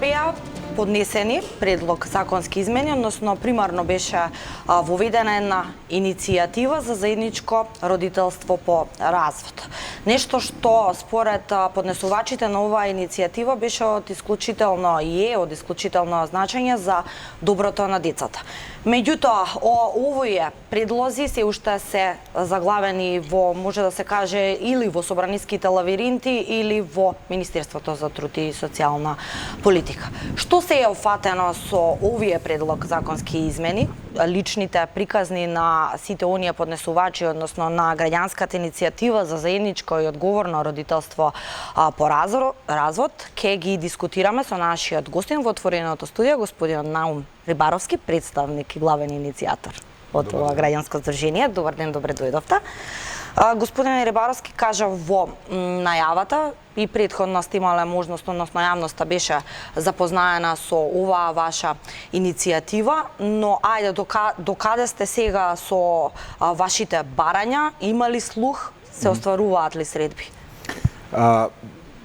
беа поднесени предлог законски измени, односно примарно беше воведена една иницијатива за заедничко родителство по развод. Нешто што според поднесувачите на оваа иницијатива беше од исклучително и од исклучително значење за доброто на децата. Меѓутоа, овие предлози се уште се заглавени во, може да се каже, или во собраниските лавиринти или во Министерството за труд и социјална политика. Што се е офатено со овие предлог законски измени, личните приказни на сите оние поднесувачи, односно на граѓанската иницијатива за заедничко и одговорно родителство по развод, ке ги дискутираме со нашиот гостин во отвореното студио, господин Наум Рибаровски, представник и главен иницијатор од ова граѓанско здружение. Добар ден, добре дојдовте. Господин Рибаровски кажа во најавата и претходно сте имале можност, односно јавноста беше запознаена со оваа ваша иницијатива, но ајде докаде сте сега со вашите барања, има ли слух, се остваруваат ли средби?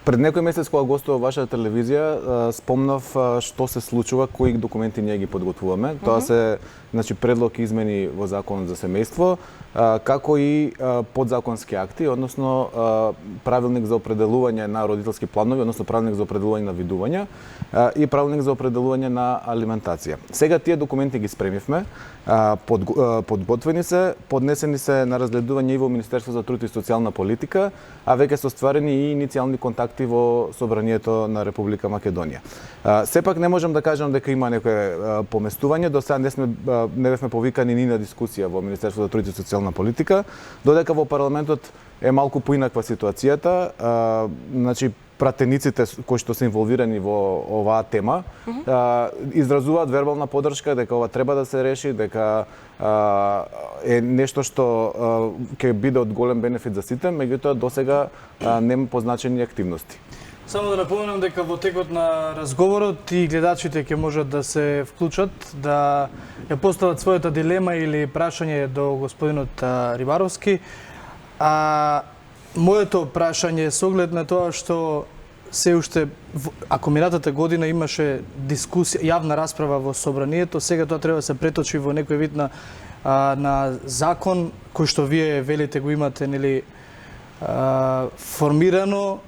Пред некој месец кога гостува вашата телевизија, спомнав што се случува, кои документи ние ги подготвуваме. Тоа се предлог измени во Законот за семејство, како и подзаконски акти, односно правилник за определување на родителски планови, односно правилник за определување на видувања и правилник за определување на алиментација. Сега тие документи ги спремивме, подготвени се, поднесени се на разгледување и во Министерство за труд и социјална политика, а веќе се остварени и иницијални контакти во Собранието на Република Македонија. Сепак не можам да кажам дека има некое поместување, до сега не бевме повикани ни на дискусија во Министерство за труд и социјална политика, додека во парламентот е малку поинаква ситуацијата. Пратениците кои што се инволвирани во оваа тема изразуваат вербална поддршка дека ова треба да се реши, дека е нешто што ќе биде од голем бенефит за сите, меѓутоа досега нема позначени активности. Само да напоменам дека во текот на разговорот и гледачите ќе можат да се вклучат, да ја постават својата дилема или прашање до господинот Рибаровски. Моето прашање е со оглед на тоа што се уште, ако минатата година имаше дискусија, јавна расправа во Собранието, сега тоа треба да се преточи во некој вид на закон кој што вие велите го имате, нели, формирано.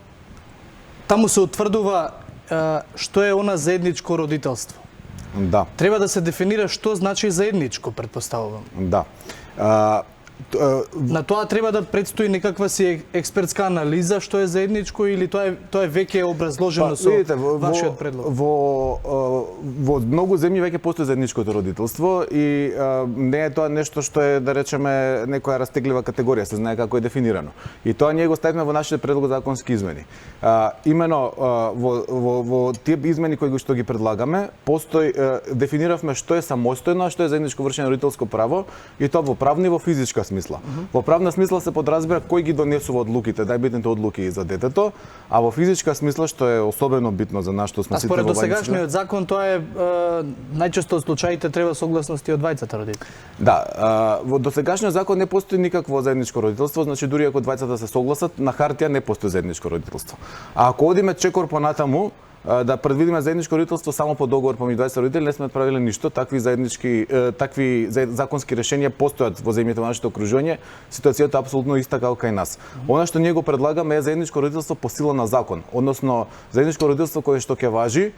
Таму се утврдува што е она заедничко родителство. Да. Треба да се дефинира што значи заедничко, предпоставувам. Да. На тоа треба да предстои некаква си експертска анализа што е заедничко или тоа е веќе образложено со вашиот предлог? Во многу земји веќе постои заедничкото родителство и не е тоа нешто што е, да речеме, некоја растеглива категорија, се знае како е дефинирано. И тоа ние го ставивме во нашите предлог законски измени. Имено во тие измени кои што ги предлагаме, постои, дефиниравме што е самостојно, а што е заедничко вршење родителско право, и тоа во правна и во физичка смисла. Во правна смисла се подразбира кој ги донесува одлуките, најбитните одлуки за детето, а во физичка смисла, што е особено битно за нас што сме сите во според досегашниот закон тоа е најчесто од случаите треба согласност и од двајцата родители. Да, во досегашниот закон не постои никакво заедничко родителство, значи дури ако двајцата се согласат, на хартија не постои заедничко родителство. А ако одиме чекор понатаму, да предвидиме заедничко родителство само по договор помеѓу двајца родители, не сме правиле ништо. Такви законски решенија постојат во земјите во нашето окружување. Ситуацијата е апсолутно иста како кај нас. Она што ние го предлагаме е заедничко родителство по сила на закон, односно заедничко родителство кое што ќе важи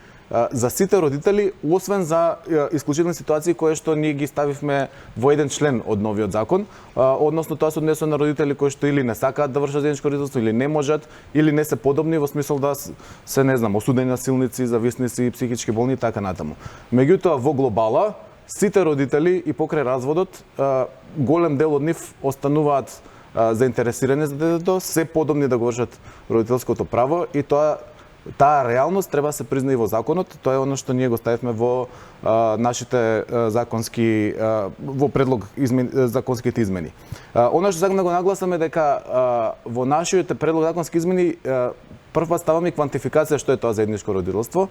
за сите родители, освен за исклучителни ситуации кои што ние ги ставивме во еден член од новиот закон, односно тоа се однесува на родители кои што или не сакаат да вршат заедничко родителство, или не можат, или не се подобни во смисол да се, не знам, осудени насилници, зависници, психички болни и така натаму. Меѓутоа во глобала сите родители и покрај разводот голем дел од нив остануваат заинтересирани за детето, се подобни да го вршат родителското право и таа реалност треба да се призна и во законот. Тоа е оно што ние го ставивме во нашите законски во предлог законските измени. Оно што сакам да го нагласам е дека во нашите предлог законски измени првпат ставаме квантификација што е тоа заедничко родителство,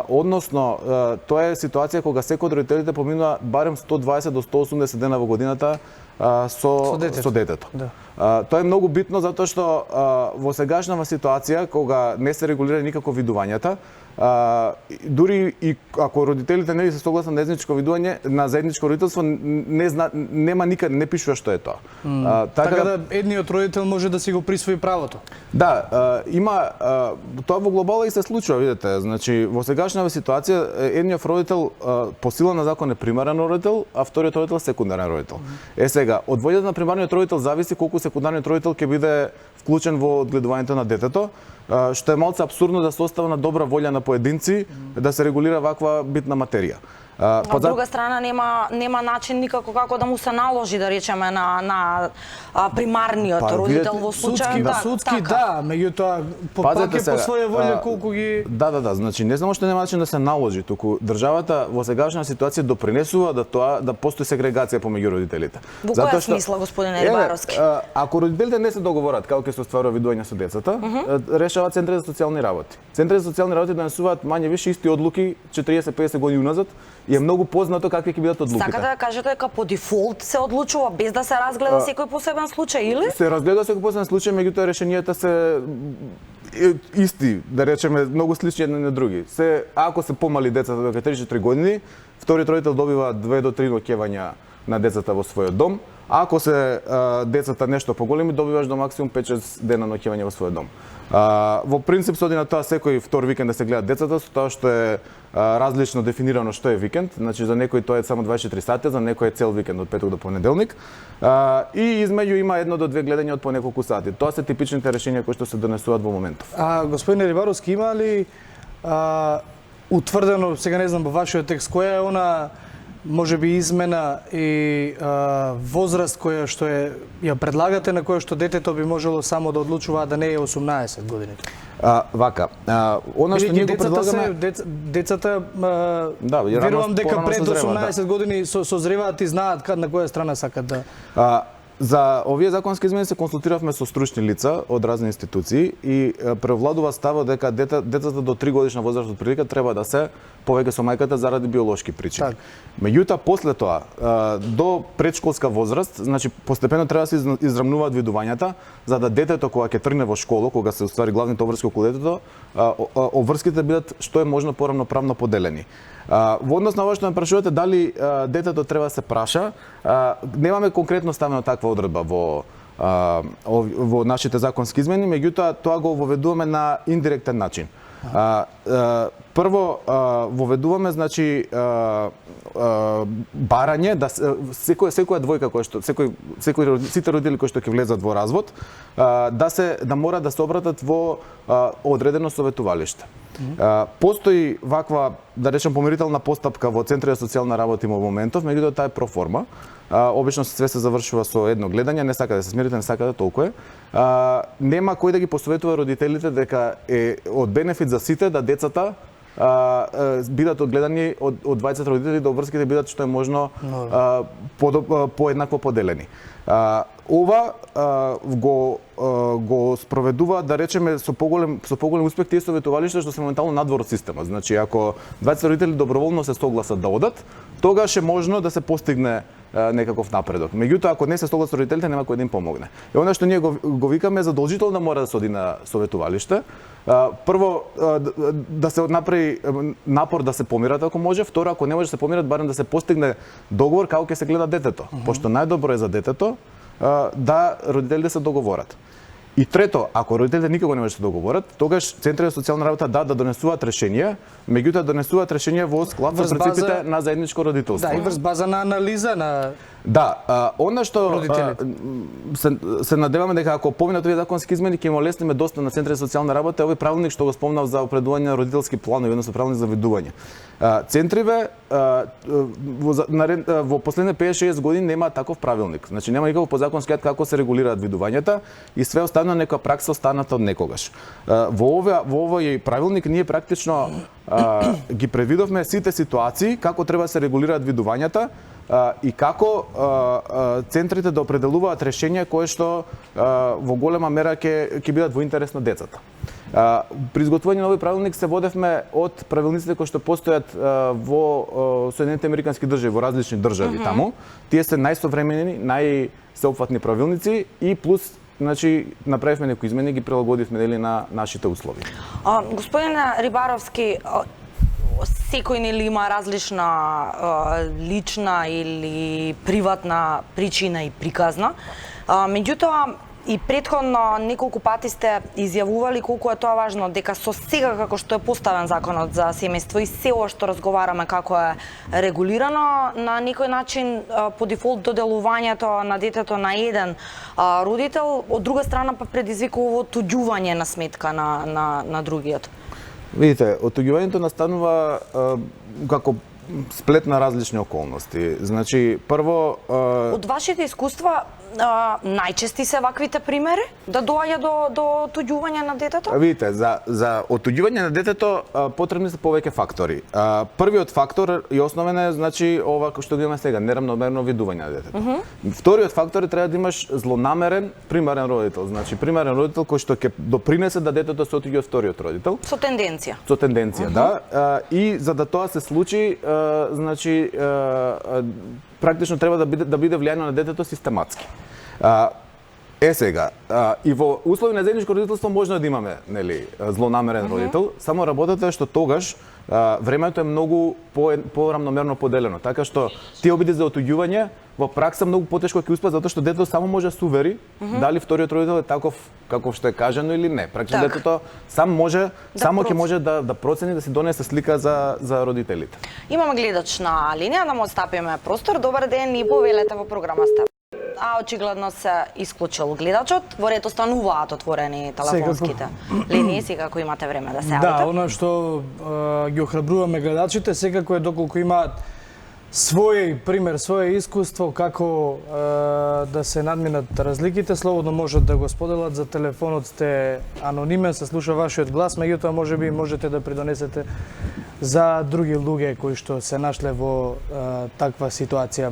односно тоа е ситуација кога секој од родителите поминува барем 120 до 180 дена во годината со детето. Да. Тоа е многу битно затоа што во сегашнава ситуација кога не се регулира никако видувањата, дури и ако родителите не се согласни на заедничко родителство, нема никаде, не пишува што е тоа. Така да едниот родител може да си го присвои правото. Да, има тоа во глобала и се случува, видите, значи во сегашнава ситуација едниот родител по сила на закон е примарен родител, а вториот родител секундарен родител. Сега, од волјата на примарниот родител зависи колку секундарниот родител ќе биде вклучен во одгледувањето на детето, што е малку апсурдно да се остава на добра волја на поединци да се регулира ваква битна материја. Од друга страна нема начин никако како да му се наложи, да речеме, на примарниот родител во случај. Судски, да, меѓутоа пак е по своја волја колку ги... Да, значи не само што нема начин да се наложи, туку државата во сегашна ситуација допринесува да постои сегрегација помеѓу родителите. Во која смисла, господине Рибаровски? Ако родителите не се договорат како ќе се остварува видување со децата, решаваат центри за социјални работи. Центри за социјални работи донесуваат мање више исти одлуки 40-50 години уназад и е многу познато какви ќе бидат одлуките. Сакате да кажете дека по дефолт се одлучува без да се разгледа секој посебен случај, или? Се разгледа секој посебен случај, меѓутоа решенијата се исти, да речеме, многу слични едни на други. Ако се помали децата до 3-4 години, вториот родител добива 2 до 3 ноќевања на децата во својот дом. Ако се децата нешто поголеми, добиваш до максимум 5-6 дена ноќевање во својот дом. Во принцип се оди на тоа секој втор викенд да се гледат децата, со тоа што е различно дефинирано што е викенд. Значи за некој тоа е само 24 сати, за некој е цел викенд од петок до понеделник. И измеѓу има 1 до 2 гледања од по неколку сати. Тоа се типичните решенија кои што се донесуваат во моментов. Господине Рибаровски, има ли утврдено, сега не знам во вашиот текст, која е она можеби измена и возраст која што ја предлагате, на која што детето би можело само да одлучува, да не е 18 години? Она што ние го предлагаме... Децата, верувам дека пред 18 години созреваат и знаат на која страна сакат да... За овие законски измени се консултиравме со стручни лица од разни институции и превладува ставот дека децата до 3 годишна возраст од прилика треба да се повеќе со мајката заради биолошки причини. Меѓутоа после тоа до предшколска возраст, значи постепено треба да се израмнуваат видувањата за да детето кога ќе тргне во школа, кога се уствари главните обврски околу детето, обврските бидат што е можно порамноправно поделени. Во однос на ова што ме прашувате дали детето треба да се праша, немаме конкретно ставено таква одредба во нашите законски измени, меѓутоа тоа го воведуваме на индиректен начин. Прво воведуваме, значи, барање да секоја двојка која што сите родители кои што ќе влезат во развод да мора да се обратат во одредено советувалиште. Постои ваква, да речем, помирителна постапка во центри за социјална работа во моментов, меѓутоа таа е проформа. Обично све се завршува со едно гледање, не сака да се смирите, не сака да толку е. Нема кој да ги посоветува родителите дека е од бенефит за сите да децата бидат одгледани од двајцата родители, да обврските бидат што е можно поеднакво поделени. Ова го спроведува, да речеме, со поголем успех тие советувалишта што се моментално надвор од система. Значи, ако двајцата родители доброволно се согласат да одат, тогаш е можно да се постигне некаков напредок. Меѓутоа, ако не се согласат родителите, нема кој да им помогне. И она што ние го викаме задолжително да мора да се оди на советувалиште. Прво, да се направи напор да се помират ако може. Второ, ако не може да се помират, барем да се постигне договор како ќе се гледа детето. Пошто најдобро е за детето да родителите се договорат. И трето, ако родителите никако не може да се договорат, тогаш центри за социјална работа да донесуваат решенија, меѓутоа донесуваат решенија во склад со принципите на заедничко родителство. Да, и врз база на анализа на она што се надеваме дека ако поминат овие законски измени ќе им олесниме доста на центри за социјална работа, овој правилник што го спомнав за определување на родителски планови, односно правилник за видување. Центриве во последните 5-6 години нема таков правилник. Значи нема никаков подзаконски акт како се регулираат видувањата и све останува нека пракса останата од некогаш. Во овој правилник ние практично ги предвидовме сите ситуации како треба да се регулираат видувањата и како центрите да определуваат решенија кои што во голема мера ќе бидат во интерес на децата. При изготвување на овој правилник се водевме од правилниците кои што постојат во Соединените американски држави, во различни држави таму. Тие се најсовремени, најсеопфатни правилници и плюс значи направивме некои измени и ги прилагодивме нели на нашите услови. Господин Рибаровски, секој нели има различна лична или приватна причина и приказна. Меѓутоа, и претходно неколку пати сте изјавували колку е тоа важно, дека со сега како што е поставен законот за семејство и се ова што разговараме како е регулирано, на некој начин по дефолт доделувањето на детето на еден родител, од друга страна па предизвикува отуѓување на сметка на другиот. Видите, отуѓувањето настанува како сплет на различни околности. Значи, прво... Од вашите искуства, најчести се ваквите примери да доаѓа до отуѓување на детето? Видите, за отуѓување на детето потребни се повеќе фактори. Првиот фактор и основен е, значи, ова што го имаме сега, неравномерно видување на детето. Вториот фактор е треба да имаш злонамерен примарен родител. Значи, примарен родител кој што ќе допринесе да детето се отуѓи од вториот родител. Со тенденција. Со тенденција, да. И за да тоа се случи, значи, практично треба да биде влијано на детето систематски. Сега, и во услови на заедничко родителство може да имаме, нели, злонамерен родител, само работата е што тогаш времето е многу порамномерно поделено, така што тие обиди за отуѓување во пракса многу потешко ќе успеат затоа што детето само може да се увери дали вториот родител е таков каков што е кажано или не. Практично детето само ќе може да процени, да си донесе слика за родителите. Имаме гледач на линија, да му отстапиме простор. Добар ден, и повелете во програмата. Очигледно се исклучил гледачот. Во ред остануваат отворени телефонските линии, секако имате време да се јавите. Да, она што ги охрабруваме гледачите, секако е доколку имаат свој пример, своје искуство како да се надминат разликите, слободно можат да го споделат. За телефонот сте анонимен, се слуша вашиот глас, меѓутоа можеби можете да придонесете за други луѓе кои што се нашле во таква ситуација.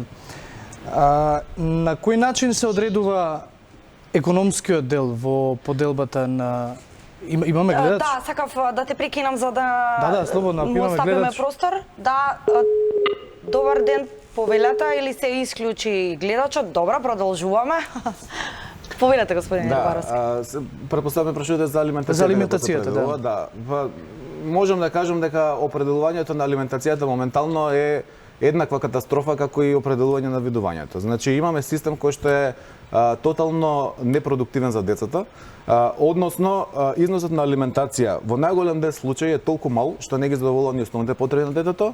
На кој начин се одредува економскиот дел во поделбата на... Имаме гледач? Да, сакав да те прекинам за да... Да, слободно, му оставиме простор. Да, добар ден, повелете, или се исклучи гледачот? Добро, продолжуваме. Повелете, господин Рибаровски. Претпоставаме прашувате за алиментацијата. За алиментацијата, да. Можам да кажам дека определувањето на алиментацијата моментално е еднаква катастрофа како и определување на видувањето. Значи имаме систем кој што е тотално непродуктивен за децата, односно износот на алиментација во најголем дел случаи е толку мал што не ги задоволува ни основните потреби на детето.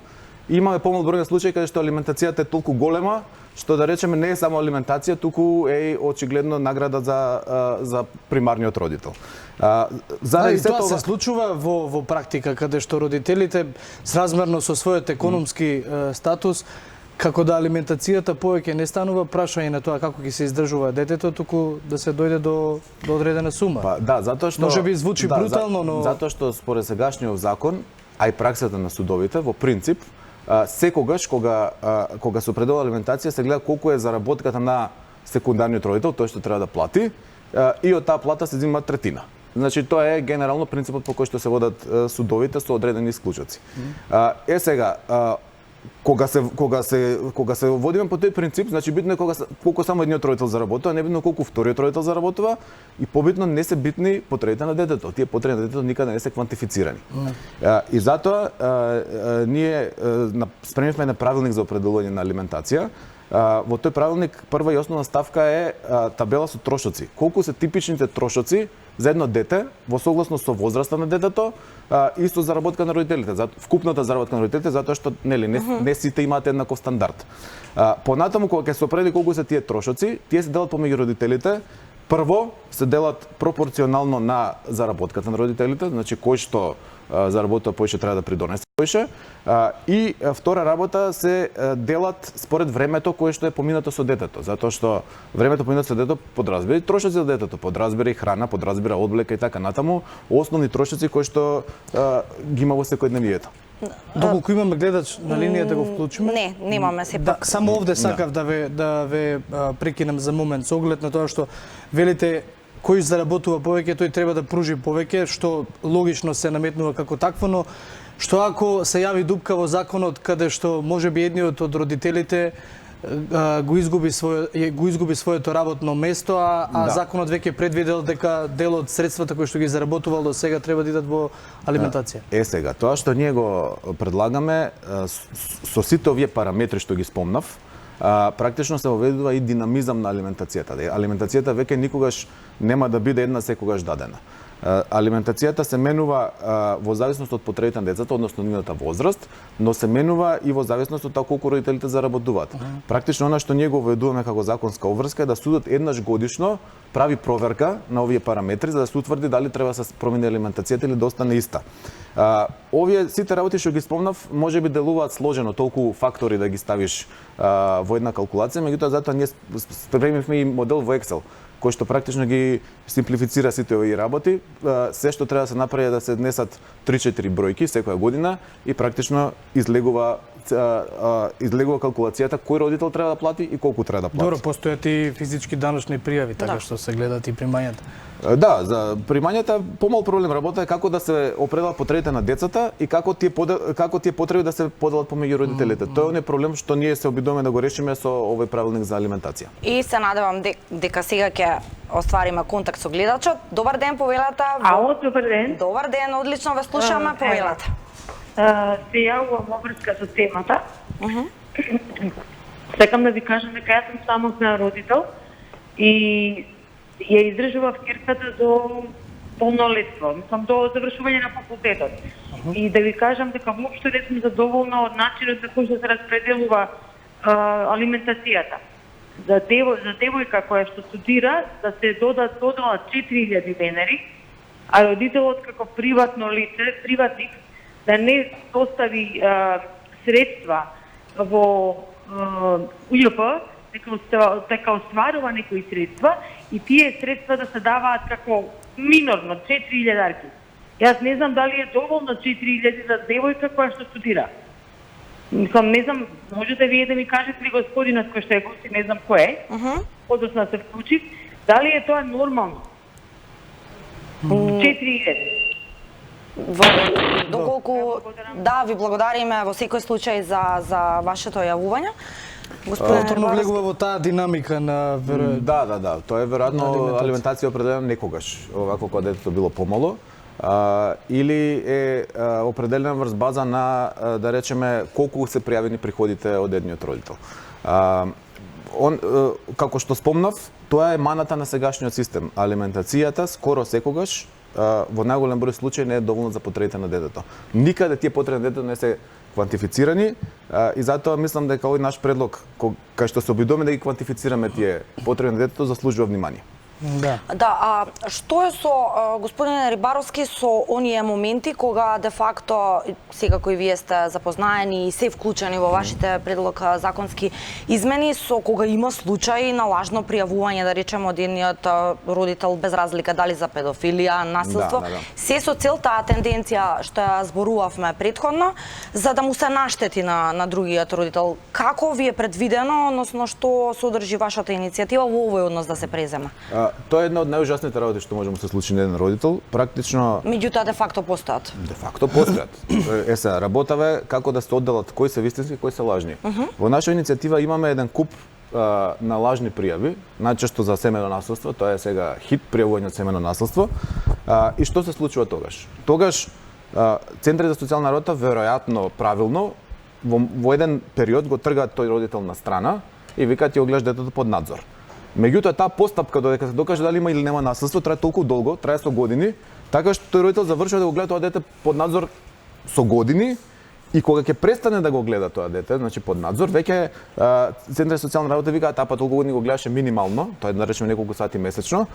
Имаме помал број на случаи каде што алиментацијата е толку голема што да речеме не е само алиментација, туку е очигледно награда за примарниот родител. И тоа се случува во практика, каде што родителите сразмерно со својот економски статус, како да алиментацијата повеќе не станува прашање на тоа како ќе се издржува детето, туку да се дојде до одредена сума. Да, затоа што можеби звучи брутално, но затоа што според сегашниот закон, а и праксата на судовите, во принцип секогаш кога се определува алиментација се гледа колку е заработката на секундарниот родител, тој што треба да плати, и од таа плата се зема третина. Значи тоа е генерално принципот по кој што се водат судовите со одредени исклучоци. Сега кога се водиме по тој принцип, значи битно е колку само едниот родител заработува, не битно колку вториот родител заработува, и побитно не се битни потребите на детето. Тие потреби на детето никаде не се квантифицирани. И затоа ние спремивме на правилник за определување на алиментација. Во тој правилник прва и основна ставка е табела со трошоци. Колку се типичните трошоци за едно дете во согласно со возраста на детето и со заработка на родителите, вкупната заработка на родителите, затоа што не сите имаат еднаков стандард. Понатаму кога ќе се определи колку се тие трошоци, тие се делат помеѓу родителите. Прво се делат пропорционално на заработката на родителите, значи кој што заработува поише треба да придонесе поише. И втора работа се делат според времето кое што е поминато со детето, затоа што времето поминато со детето подразбира и трошоци за детето, подразбира и храна, подразбира облека и така натаму, основни трошоци кои што ги има во секојдневието. Доколку имаме гледач на линија да го вклучиме? Не, немаме сепак. Само овде сакав да ве прекинам за момент со оглед на тоа што велите кој заработува повеќе, тој треба да пружи повеќе, што логично се наметнува како такво, но што ако се јави дупка во законот каде што можеби едниот од родителите го изгуби своето работно место, а законот веќе предвидел дека дел од средствата кои што ги заработувал до сега треба да идат во алиментација. Сега, тоа што ние го предлагаме со сите овие параметри што ги спомнав, практично се воведува и динамизам на алиментацијата. Алиментацијата веќе никогаш нема да биде една секогаш дадена. Алиментацијата се менува во зависност од потребите на децата, односно нивната возраст, но се менува и во зависност од тоа колку родителите заработуваат. Практично она што ние го введуваме како законска обврска е да судот еднаш годишно прави проверка на овие параметри за да се утврди дали треба да се промени алиментацијата или да остане иста. Овие сите работи што ги спомнав можеби делуваат сложено, толку фактори да ги ставиш во една калкулација, меѓутоа затоа ние спремивме и модел во Excel кој што практично ги симплифицира сите овие работи. Се што треба да се направи е да се внесат 3-4 бројки секоја година и практично излегува калкулацијата кој родител треба да плати и колку треба да плати. Добро, постојат и физички даночни пријави, така што се гледат и примањата. Да, за примањата помал проблем работа е како да се определат потребите на децата и како тие потреби да се поделат помеѓу родителите. Тоа е проблем што ние се обидуваме да го решиме со овој правилник за алиментација. И се надевам дека сега ќе оствариме контакт со гледачот. Добар ден, повелата. Ало, добар ден. Добар ден, одлично ве слушаме, повелата. Се јавувам во врска со темата. Сакам да ви кажам дека јас сум самотна родител и ја издржував кирката до полнолетство, мислам до завршување на факултетот. И да ви кажам дека воопшто не сум задоволна од начинот на кој што се распределува алиментацијата. За девојка која што студира да се додат 4000 денари, а родителот како приватно лице, приватник, да не достави средства во УЈП, дека остварува некои средства и тие средства да се даваат како минорно 4000 арки. Јас не знам дали е доволно 4000 за девојка која што студира. Мислам, не знам, можете вие да ми кажете ли господинот кој што е гости, не знам кој е, односно да се вклучи, дали е тоа нормално? 4000. Доколку да, ви благодариме во секој случај за вашето јавување. Повторно влегува во таа динамика на Да, тоа е веројатно алиментација определена некогаш, овако кога детето било помало, или е определена врз база на, да речеме, колку се пријавени приходите од едниот родител. Како што спомнав, тоа е маната на сегашниот систем. Алиментацијата скоро секогаш во најголем број случаи не е доволно за потребите на детето. Никаде тие потреби на детето не се квантифицирани и затоа мислам дека овој наш предлог, кај што се обидуваме да ги квантифицираме тие потреби на детето, заслужува внимание. Да. Да, што е со господин Рибаровски со оние моменти кога де факто сега кои вие сте запознаени и се вклучени во вашите предлог законски измени, со кога има случаи на лажно пријавување, да речеме, од едниот родител без разлика дали за педофилија, насилство, се со цел таа тенденција што ја зборувавме претходно, за да му се наштети на другиот родител. Како ви е предвидено, односно што содржи вашата иницијатива во овој однос да се презема? Тоа е една од најужасните работи што може да се случи на еден родител. Практично меѓутоа де факто постојат. Де факто постојат. Сега работаве како да се одделат кои се вистински, кои се лажни. Во наша иницијатива имаме еден куп на лажни пријави, најчесто за семено насилство, тоа е сега хит пријавување од семено насилство. И што се случува тогаш? Тогаш центри за социјална работа веројатно правилно во еден период го тргаат тој родител на страна и викаат ја го гледаш детето под надзор. Меѓутоа таа постапка додека се докаже дали има или нема насилство трае толку долго, трае со години, така што тој родител завршува да го гледа тоа дете под надзор со години и кога ќе престане да го гледа тоа дете, значи под надзор, веќе центри за социјална работа викаат таа толку години го гледаше минимално, тоа е да речеме неколку сати месечно,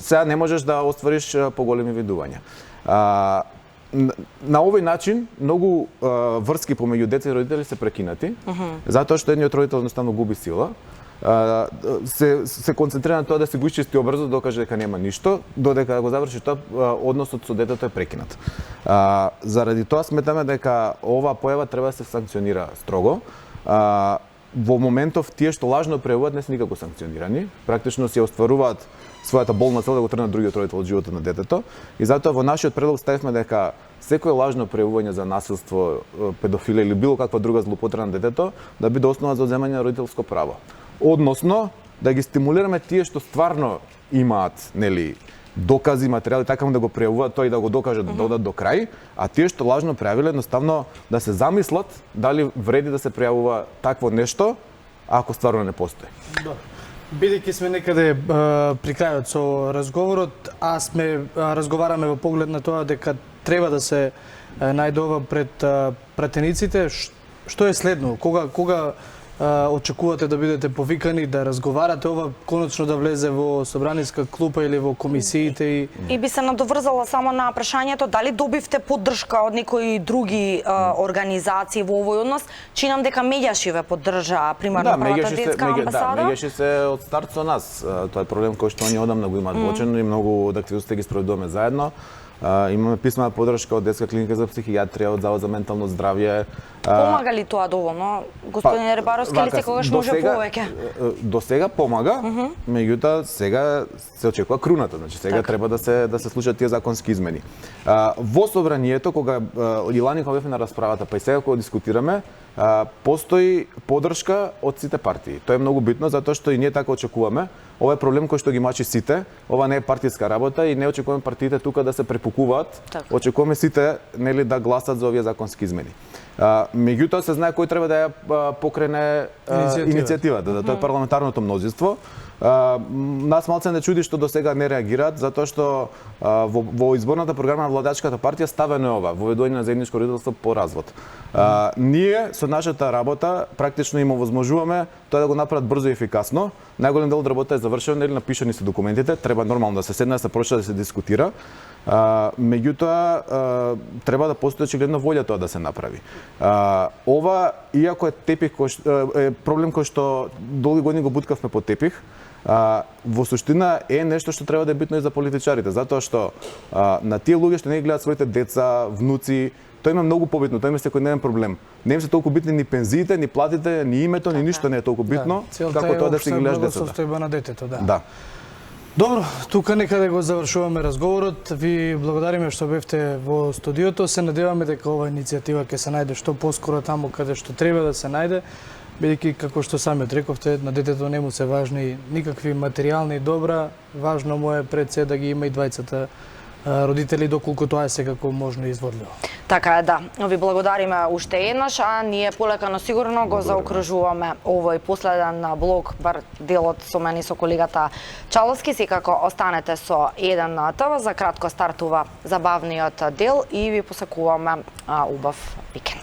сега не можеш да оствариш поголеми видувања. На овој начин многу врски помеѓу деца и родители се прекинати, затоа што едниот родител едноставно губи сила. Се концентрира на тоа да се го исчисти обрзо, да докаже дека нема ништо, додека го заврши тоа, односот со детето е прекинат. Заради тоа сметаме дека оваа појава треба да се санкционира строго. во моментов тие што лажно прејавуваат не се никако санкционирани, практично се остваруваат својата болна цел да го тргнат другиот родител од животот на детето и затоа во нашиот предлог ставивме дека секое лажно прејавување за насилство, педофилија или било каква друга злоупотреба на детето да биде основа за одземање на родителско право. Односно да ги стимулираме тие што стварно имаат, нели, докази, материјали, така да го прејавуваат тоа и да го докажат да одат до крај, а тие што лажно прејавиле едноставно да се замислат дали вреди да се прејавува такво нешто ако стварно не постои. Бидејќи сме некаде при крајот со разговорот, а сме разговараме во поглед на тоа дека треба да се најде ова пред пратениците, што е следно? Кога очекувате да бидете повикани да разговарате ова конечно да влезе во собраниска клупа или во комисиите И би се надоврзала само на прашањето дали добивте поддршка од некои други организации во овој однос? Чинам дека Меѓаши ве поддржа, примерно првата детска амбасада. Меѓаши се од старт со нас. Тоа е проблем кој што они одамна го имаат воочено и многу од активностите ги спроведуваме заедно. Имаме писмена поддршка од Детска клиника за психијатрија, од Завод за ментално здравје. Помага ли тоа доволно? Господин Рибаровски, или секогаш може повеќе? До сега помага, меѓутоа сега се очекува круната, значи сега треба да се случат тие законски измени. Во собранието кога и лани кога бевме на расправата, па и сега кога дискутираме, постои поддршка од сите партии. Тоа е многу битно затоа што и ние така очекуваме. Ова е проблем кој што ги мачи сите. Ова не е партиска работа и не очекуваме партиите тука да се препукуваат. Очекуваме сите, нели, да гласат за овие законски измени. Меѓутоа се знае кој треба да ја покрене иницијативата, тоа е парламентарното мнозинство. Нас малце не чуди што до сега не реагираат, затоа што во изборната програма на владачката партија ставено е ова, воведување на заедничко родителство по развод. Ние со нашата работа практично им овозможуваме тоа да го направат брзо и ефикасно. Најголем дел од работа е завршено, нели, напишани се документите, треба нормално да се седне, да се прочита, да се дискутира. Меѓутоа треба да постои очигледно волја тоа да се направи. Ова, иако е тепих е проблем кој што долги години го буткавме под тепих, во суштина е нешто што треба да е битно и за политичарите, затоа што на тие луѓе што не ги гледаат своите деца, внуци, тоа има многу побитно, тоа има секојдневен проблем. Не им се толку битни ни пензиите, ни платите, ни името, ни ништо не е толку битно, како тоа да си ги гледаш децата. Состојба на детето, Да. Добро, тука некаде го завршуваме разговорот. Ви благодариме што бевте во студиото. Се надеваме дека ова иницијатива ќе се најде што поскоро таму каде што треба да се најде, бидејќи како што самиот рековте, на детето не му се важни никакви материјални добра, важно му е пред се да ги има и двајцата родители, доколку тоа е секако можно и изводливо. Така е, да. Ви благодариме уште еднаш, а ние полека но сигурно го заокружуваме овој последен блок, бар делот со мене и со колегата Чаловски. Секако останете со 1 ТВ, за кратко стартува забавниот дел и ви посакуваме убав викенд.